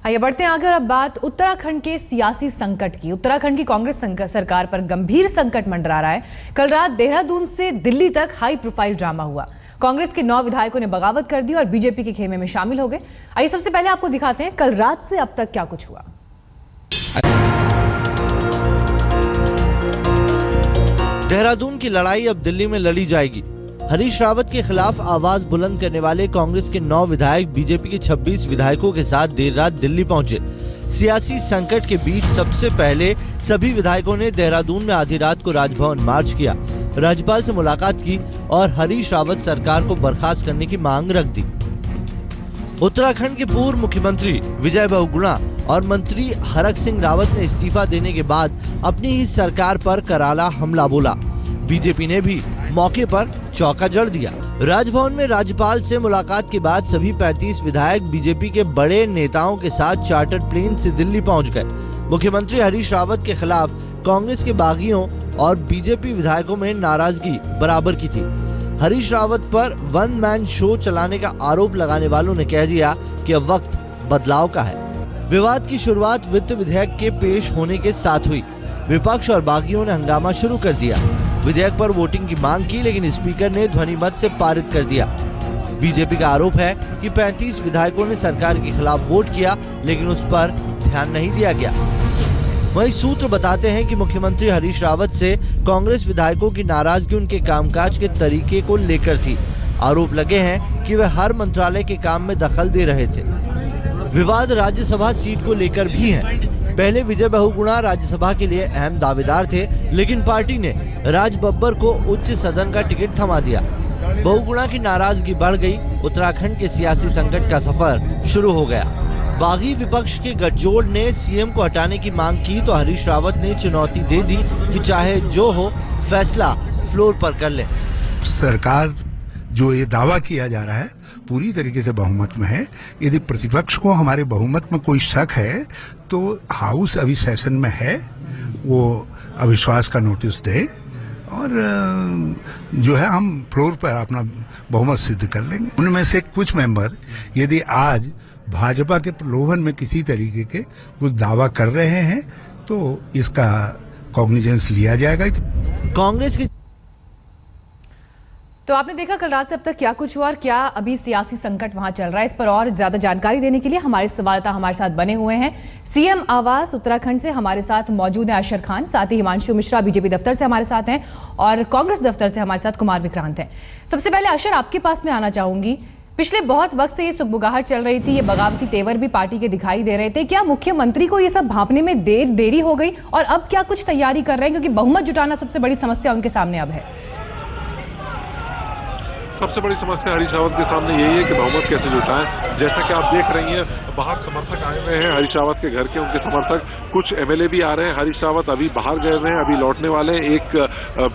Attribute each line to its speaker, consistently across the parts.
Speaker 1: आइए बढ़ते हैं आगे और अब बात उत्तराखंड के सियासी संकट की। उत्तराखंड की कांग्रेस सरकार पर गंभीर संकट मंडरा रहा है। कल रात देहरादून से दिल्ली तक हाई प्रोफाइल ड्रामा हुआ। कांग्रेस के 9 विधायकों ने बगावत कर दी और बीजेपी के खेमे में शामिल हो गए। आइए सबसे पहले आपको दिखाते हैं कल रात से अब तक क्या कुछ हुआ।
Speaker 2: देहरादून की लड़ाई अब दिल्ली में लड़ी जाएगी। हरीश रावत के खिलाफ आवाज बुलंद करने वाले कांग्रेस के 9 विधायक बीजेपी के 26 विधायकों के साथ देर रात दिल्ली पहुंचे। सियासी संकट के बीच सबसे पहले सभी विधायकों ने देहरादून में आधी रात को राजभवन मार्च किया, राज्यपाल से मुलाकात की और हरीश रावत सरकार को बर्खास्त करने की मांग रख दी। उत्तराखंड के पूर्व मुख्यमंत्री विजय बहुगुणा और मंत्री हरक सिंह रावत ने इस्तीफा देने के बाद अपनी ही सरकार पर करारा हमला बोला। बीजेपी ने भी मौके पर चौका जड़ दिया। राजभवन में राज्यपाल से मुलाकात के बाद सभी 35 विधायक बीजेपी के बड़े नेताओं के साथ चार्टर्ड प्लेन से दिल्ली पहुंच गए। मुख्यमंत्री हरीश रावत के खिलाफ कांग्रेस के बागियों और बीजेपी विधायकों में नाराजगी बराबर की थी। हरीश रावत पर वन मैन शो चलाने का आरोप लगाने वालों ने कह दिया कि अब वक्त बदलाव का है। विवाद की शुरुआत वित्त विधेयक के पेश होने के साथ हुई। विपक्ष और बागियों ने हंगामा शुरू कर दिया। विधेयक पर वोटिंग की मांग की, लेकिन स्पीकर ने ध्वनि मत से पारित कर दिया। बीजेपी का आरोप है कि 35 विधायकों ने सरकार के खिलाफ वोट किया, लेकिन उस पर ध्यान नहीं दिया गया। वहीं सूत्र बताते हैं कि मुख्यमंत्री हरीश रावत से कांग्रेस विधायकों की नाराजगी उनके कामकाज के तरीके को लेकर थी। आरोप लगे हैं कि वे हर मंत्रालय के काम में दखल दे रहे थे। विवाद राज्यसभा सीट को लेकर भी है। पहले विजय बहुगुणा राज्यसभा के लिए अहम दावेदार थे, लेकिन पार्टी ने राज बब्बर को उच्च सदन का टिकट थमा दिया। बहुगुणा की नाराजगी बढ़ गई। उत्तराखंड के सियासी संकट का सफर शुरू हो गया। बागी विपक्ष के गठजोड़ ने सीएम को हटाने की मांग की तो हरीश रावत ने चुनौती दे दी कि चाहे जो हो फैसला फ्लोर पर कर ले।
Speaker 3: सरकार जो ये दावा किया जा रहा है पूरी तरीके से बहुमत में है। यदि प्रतिपक्ष को हमारे बहुमत में कोई शक है तो हाउस अभी सेशन में है, वो अविश्वास का नोटिस दे और जो है हम फ्लोर पर अपना बहुमत सिद्ध कर लेंगे। उनमें से कुछ मेंबर यदि आज भाजपा के प्रलोभन में किसी तरीके के कुछ दावा कर रहे हैं तो इसका कॉग्निजेंस लिया जाएगा।
Speaker 2: कांग्रेस की
Speaker 1: तो आपने देखा कल रात से अब तक क्या कुछ हुआ और क्या अभी सियासी संकट वहां चल रहा है। इस पर और ज्यादा जानकारी देने के लिए हमारे संवाददाता हमारे साथ बने हुए हैं। सीएम आवास उत्तराखंड से हमारे साथ मौजूद है अशर खान, साथ ही हिमांशु मिश्रा बीजेपी दफ्तर से हमारे साथ हैं और कांग्रेस दफ्तर से हमारे साथ कुमार विक्रांत हैं। सबसे पहले अशर, आपके पास में आना चाहूंगी। पिछले बहुत वक्त से ये सुगबुगाहट चल रही थी, ये बगावती तेवर भी पार्टी के दिखाई दे रहे थे। क्या मुख्यमंत्री को ये सब भांपने में देरी हो गई और अब क्या कुछ तैयारी कर रहे हैं, क्योंकि बहुमत जुटाना सबसे बड़ी समस्या उनके सामने अब है?
Speaker 4: सबसे बड़ी समस्या हरीश रावत के सामने यही है कि बहुमत कैसे जुटाएं। जैसा कि आप देख रही हैं, बाहर समर्थक आए हुए हैं हरीश रावत के घर के, उनके समर्थक, कुछ एमएलए भी आ रहे हैं। हरीश रावत अभी बाहर गए हुए हैं, अभी लौटने वाले हैं। एक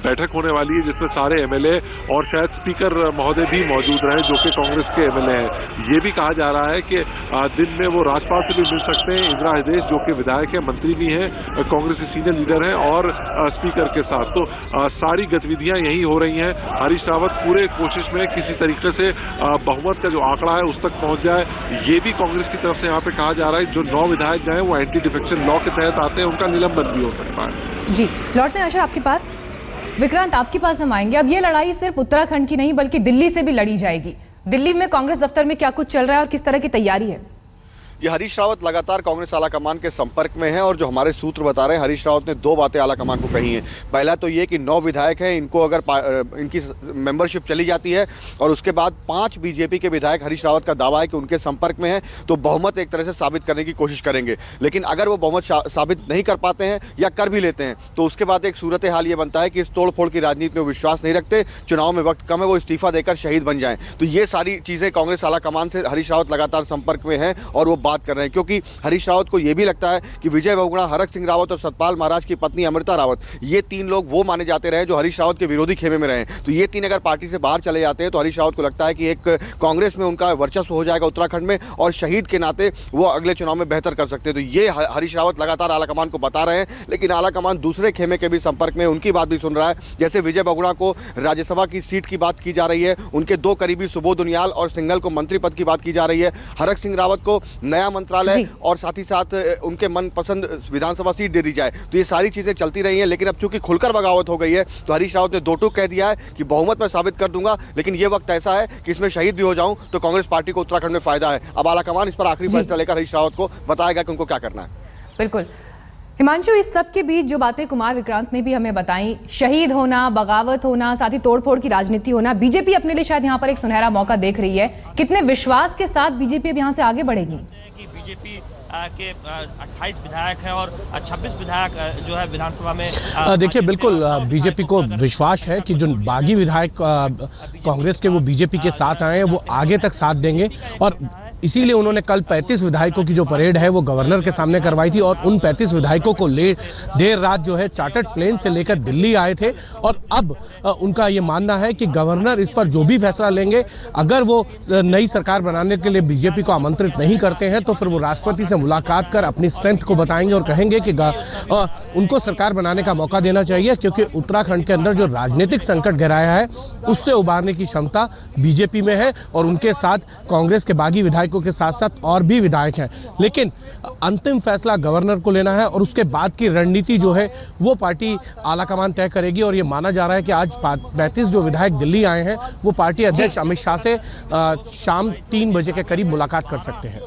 Speaker 4: बैठक होने वाली है जिसमें सारे एमएलए और शायद स्पीकर महोदय भी मौजूद रहे जो कि कांग्रेस के एमएलए हैं। ये भी कहा जा रहा है कि दिन में वो राज्यपाल से भी मिल सकते हैं, इंदिरा हृदय जो कि विधायक है, मंत्री भी हैं, कांग्रेस के सीनियर लीडर हैं और स्पीकर के साथ। तो सारी गतिविधियां यही हो रही हैं। हरीश रावत पूरे कोशिश में किसी तरीके से बहुमत का जो आंकड़ा है उस तक पहुंच जाए, ये भी कांग्रेस की तरफ से यहाँ पे कहा जा रहा है। जो 9 विधायक जो हैं वो एंटी डिफेक्शन लॉ के तहत आते हैं, उनका निलंबन भी हो सकता है।
Speaker 1: जी, लौटते हैं अशर आपके पास। विक्रांत, आपके पास हम आएंगे। अब ये लड़ाई सिर्फ उत्तराखंड की नहीं बल्कि दिल्ली से भी लड़ी जाएगी। दिल्ली में कांग्रेस दफ्तर में क्या कुछ चल रहा है और किस तरह की तैयारी है?
Speaker 5: ये हरीश रावत लगातार कांग्रेस आलाकमान के संपर्क में है और जो हमारे सूत्र बता रहे हैं, हरीश रावत ने 2 बातें आलाकमान को कही हैं। पहला तो ये कि 9 विधायक हैं, इनको अगर इनकी मेंबरशिप चली जाती है और उसके बाद 5 बीजेपी के विधायक, हरीश रावत का दावा है कि उनके संपर्क में है, तो बहुमत एक तरह से साबित करने की कोशिश करेंगे। लेकिन अगर वो बहुमत साबित नहीं कर पाते हैं या कर भी लेते हैं तो उसके बाद एक सूरत हाल ये बनता है कि इस तोड़फोड़ की राजनीति में विश्वास नहीं रखते, चुनाव में वक्त कम है, वो इस्तीफा देकर शहीद बन जाएं। तो ये सारी चीज़ें कांग्रेस आलाकमान से हरीश रावत लगातार संपर्क में है और वो बात कर रहे हैं, क्योंकि हरीश रावत को यह भी लगता है कि विजय बहुगुणा, हरक सिंह रावत और सतपाल महाराज की पत्नी अमृता रावत, ये 3 लोग वो माने जाते रहे जो हरीश रावत के विरोधी खेमे में रहे। तो ये 3 अगर पार्टी से बाहर चले जाते हैं तो हरीश रावत को लगता है कि एक कांग्रेस में उनका वर्चस्व हो जाएगा उत्तराखंड में और शहीद के नाते वो अगले चुनाव में बेहतर कर सकते हैं। तो ये हरीश रावत लगातार आलाकमान को बता रहे हैं, लेकिन आलाकमान दूसरे खेमे के भी संपर्क में, उनकी बात भी सुन रहा है। जैसे विजय बहुगुणा को राज्यसभा की सीट की बात की जा रही है, उनके 2 करीबी सुबोध उनियाल और सिंघल को मंत्री पद की बात की जा रही है। हरक सिंह रावत को नया नया मंत्रालय
Speaker 1: जी।
Speaker 5: और साथ ही साथ उनके मनपसंद विधानसभा सीट दे दी जाए। तो ये सारी चीजें चलती रही हैं, लेकिन अब चूंकि खुलकर बगावत हो गई है तो हरीश रावत ने दो टूक कह दिया है कि बहुमत मैं साबित कर दूंगा, लेकिन ये वक्त ऐसा है कि इसमें शहीद भी हो जाऊं तो कांग्रेस पार्टी को उत्तराखंड में फायदा है। अब आलाकमान इस पर आखिरी फैसला लेकर हरीश रावत को बताएगा कि उनको क्या करना है।
Speaker 1: बिल्कुल हिमांशु, इस सब के बीच जो बातें कुमार विक्रांत ने भी हमें बताई, शहीद होना, बगावत होना, साथ ही तोड़फोड़ की राजनीति होना, बीजेपी अपने लिए शायद यहाँ पर एक सुनहरा मौका देख रही है। कितने विश्वास के साथ बीजेपी अब यहाँ से आगे बढ़ेगी?
Speaker 6: कि बीजेपी के 28 विधायक हैं और 26 विधायक जो है विधानसभा में
Speaker 7: देखिए, बिल्कुल बीजेपी को विश्वास है कि जो बागी विधायक कांग्रेस के वो बीजेपी के साथ आए हैं, वो आगे तक साथ देंगे। और इसीलिए उन्होंने कल 35 विधायकों की जो परेड है वो गवर्नर के सामने करवाई थी, और उन 35 विधायकों को देर रात जो है चार्टर्ड प्लेन से लेकर दिल्ली आए थे। और अब उनका ये मानना है कि गवर्नर इस पर जो भी फैसला लेंगे, अगर वो नई सरकार बनाने के लिए बीजेपी को आमंत्रित नहीं करते हैं तो फिर वो राष्ट्रपति से मुलाकात कर अपनी स्ट्रेंथ को बताएंगे और कहेंगे कि उनको सरकार बनाने का मौका देना चाहिए, क्योंकि उत्तराखंड के अंदर जो राजनीतिक संकट गहराया है उससे उबारने की क्षमता बीजेपी में है। और उनके साथ कांग्रेस के बागी विधायकों के साथ साथ और भी विधायक हैं, लेकिन अंतिम फैसला गवर्नर को लेना है और उसके बाद की रणनीति जो है वो पार्टी आलाकमान तय करेगी। और ये माना जा रहा है कि आज 35 जो विधायक दिल्ली आए हैं वो पार्टी अध्यक्ष अमित शाह से शाम 3 बजे के करीब मुलाकात कर सकते हैं।